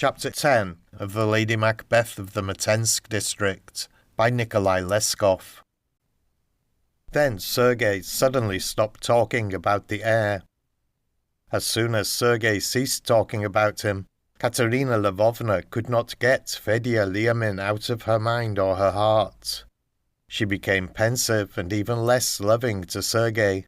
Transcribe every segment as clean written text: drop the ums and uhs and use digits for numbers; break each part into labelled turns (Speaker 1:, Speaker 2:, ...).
Speaker 1: Chapter 10 of The Lady Macbeth of the mzinsk district by Nikolai Leskov. Then Sergei suddenly stopped talking about the heir. As soon as Sergei ceased talking about him, Katerina Lvovna could not get Fedya Liamin out of her mind or her heart. She became pensive and even less loving to Sergei.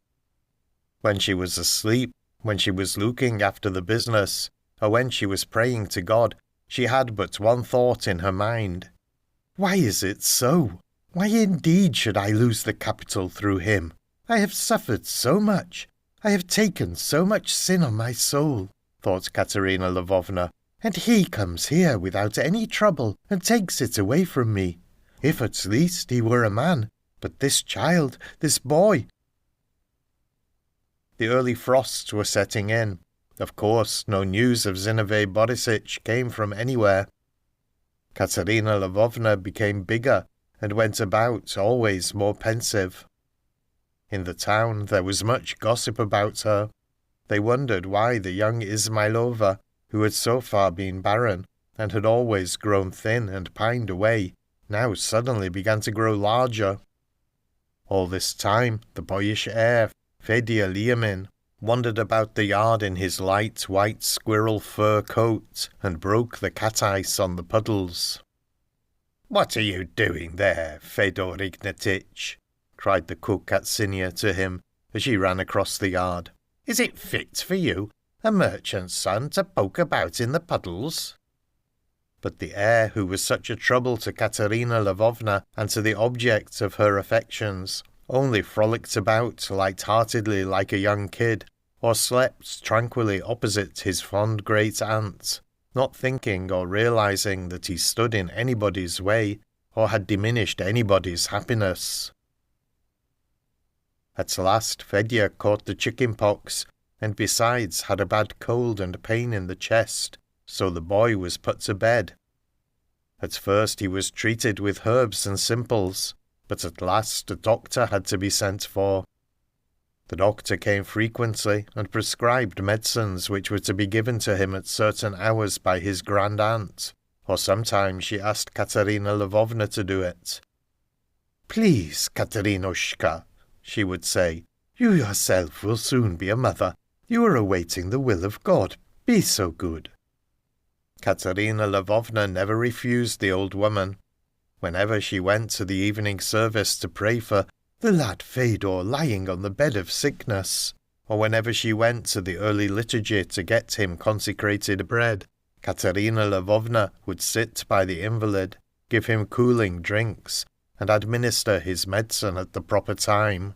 Speaker 1: When she was asleep, when she was looking after the business, or when she was praying to God, she had but one thought in her mind. Why is it so? Why indeed should I lose the capital through him? I have suffered so much. I have taken so much sin on my soul, thought Katerina Lvovna, and he comes here without any trouble and takes it away from me. If at least he were a man, but this child, this boy. The early frosts were setting in. Of course, no news of Zinovy Borisich came from anywhere. Katerina Lvovna became bigger and went about always more pensive. In the town there was much gossip about her. They wondered why the young Ismailova, who had so far been barren and had always grown thin and pined away, now suddenly began to grow larger. All this time the boyish heir, Fedya Liamin, wandered about the yard in his light white squirrel fur coat and broke the cat-ice on the puddles. "What are you doing there, Fedor Ignatitch?" cried the cook Atsinya to him as she ran across the yard. "Is it fit for you, a merchant's son, to poke about in the puddles?" But the heir, who was such a trouble to Katerina Lvovna and to the object of her affections, only frolicked about light-heartedly like a young kid, or slept tranquilly opposite his fond great-aunt, not thinking or realizing that he stood in anybody's way, or had diminished anybody's happiness. At last Fedya caught the chicken-pox, and besides had a bad cold and pain in the chest, so the boy was put to bed. At first he was treated with herbs and simples, but at last a doctor had to be sent for. The doctor came frequently and prescribed medicines which were to be given to him at certain hours by his grand-aunt, or sometimes she asked Katerina Lvovna to do it. "Please, Katerinoshka," she would say, "you yourself will soon be a mother. You are awaiting the will of God. Be so good." Katerina Lvovna never refused the old woman. Whenever she went to the evening service to pray for the lad Fedor lying on the bed of sickness, or whenever she went to the early liturgy to get him consecrated bread, Katerina Lvovna would sit by the invalid, give him cooling drinks, and administer his medicine at the proper time.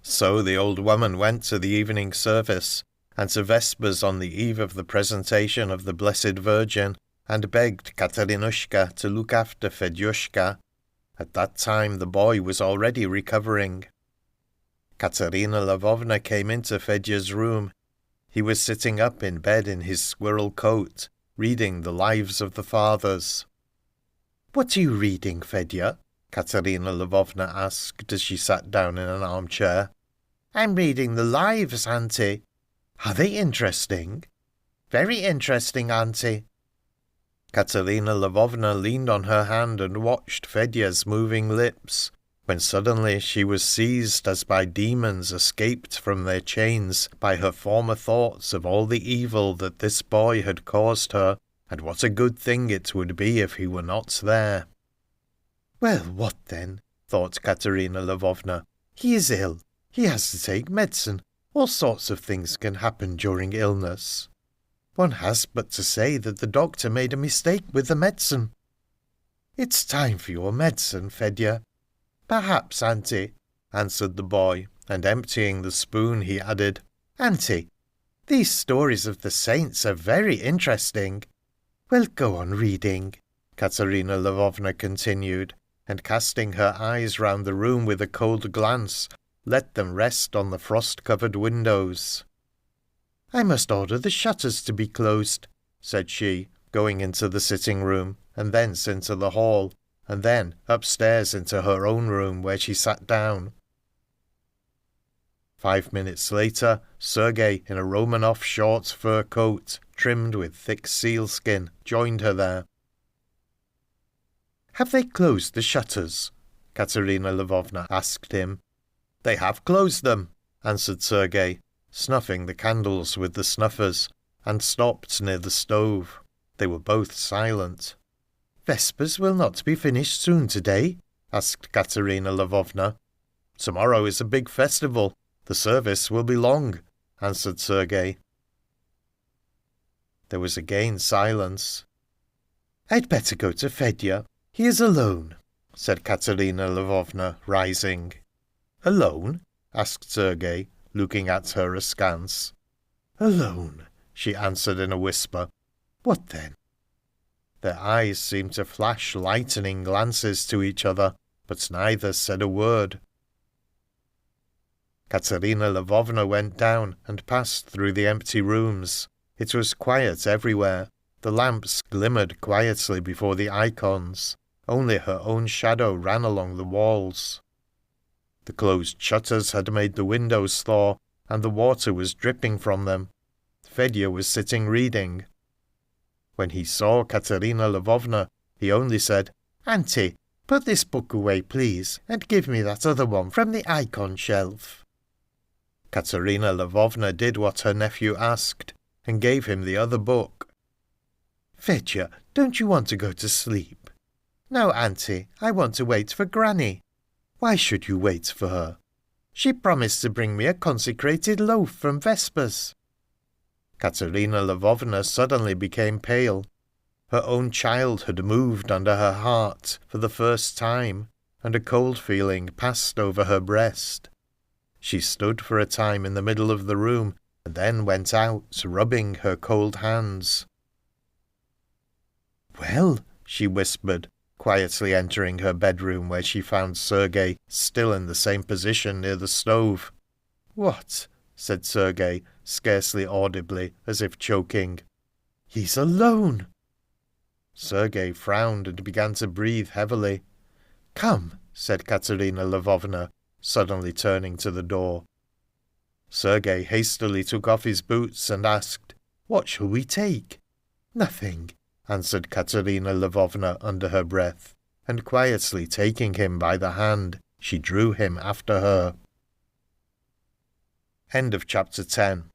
Speaker 1: So the old woman went to the evening service, and to vespers on the eve of the presentation of the Blessed Virgin, and begged Katerinushka to look after Fedyushka. At that time the boy was already recovering. Katerina Lvovna came into Fedya's room. He was sitting up in bed in his squirrel coat, reading the Lives of the Fathers. "What are you reading, Fedya?" Katerina Lvovna asked as she sat down in an armchair. "I'm reading the Lives, Auntie." "Are they interesting?" "Very interesting, Auntie." Katerina Lvovna leaned on her hand and watched Fedya's moving lips, when suddenly she was seized as by demons escaped from their chains by her former thoughts of all the evil that this boy had caused her, and what a good thing it would be if he were not there. "Well, what then?" thought Katerina Lvovna. "He is ill. He has to take medicine. All sorts of things can happen during illness. One has but to say that the doctor made a mistake with the medicine. It's time for your medicine, Fedya." "Perhaps, Auntie," answered the boy, and emptying the spoon he added, "Auntie, these stories of the saints are very interesting." "Well, go on reading," Katerina Lvovna continued, and casting her eyes round the room with a cold glance, let them rest on the frost-covered windows. "I must order the shutters to be closed," said she, going into the sitting-room, and thence into the hall, and then upstairs into her own room, where she sat down. 5 minutes later, Sergei, in a Romanoff short fur coat, trimmed with thick sealskin, joined her there. "Have they closed the shutters?" Katerina Lvovna asked him. "They have closed them," answered Sergei, snuffing the candles with the snuffers, and stopped near the stove. They were both silent. "Vespers will not be finished soon today?" asked Katerina Lvovna. "Tomorrow is a big festival. The service will be long," answered Sergei. There was again silence. "I'd better go to Fedya. He is alone," said Katerina Lvovna, rising. "Alone?" asked Sergei, looking at her askance. "Alone," she answered in a whisper. "What then?" Their eyes seemed to flash lightning glances to each other, but neither said a word. Katerina Lvovna went down and passed through the empty rooms. It was quiet everywhere. The lamps glimmered quietly before the icons. Only her own shadow ran along the walls. The closed shutters had made the windows thaw, and the water was dripping from them. Fedya was sitting reading. When he saw Katerina Lvovna, he only said, "Auntie, put this book away, please, and give me that other one from the icon shelf." Katerina Lvovna did what her nephew asked, and gave him the other book. "Fedya, don't you want to go to sleep?" "No, Auntie, I want to wait for Granny." "Why should you wait for her?" "She promised to bring me a consecrated loaf from Vespers." Katerina Lvovna suddenly became pale. Her own child had moved under her heart for the first time, and a cold feeling passed over her breast. She stood for a time in the middle of the room, and then went out, rubbing her cold hands. "Well," she whispered, quietly entering her bedroom, where she found Sergei still in the same position near the stove. "What?" said Sergei, scarcely audibly, as if choking. "He's alone!" Sergei frowned and began to breathe heavily. "Come," said Katerina Lvovna, suddenly turning to the door. Sergei hastily took off his boots and asked, "What shall we take?" "Nothing," answered Katerina Lvovna under her breath, and quietly taking him by the hand, she drew him after her. End of chapter 10.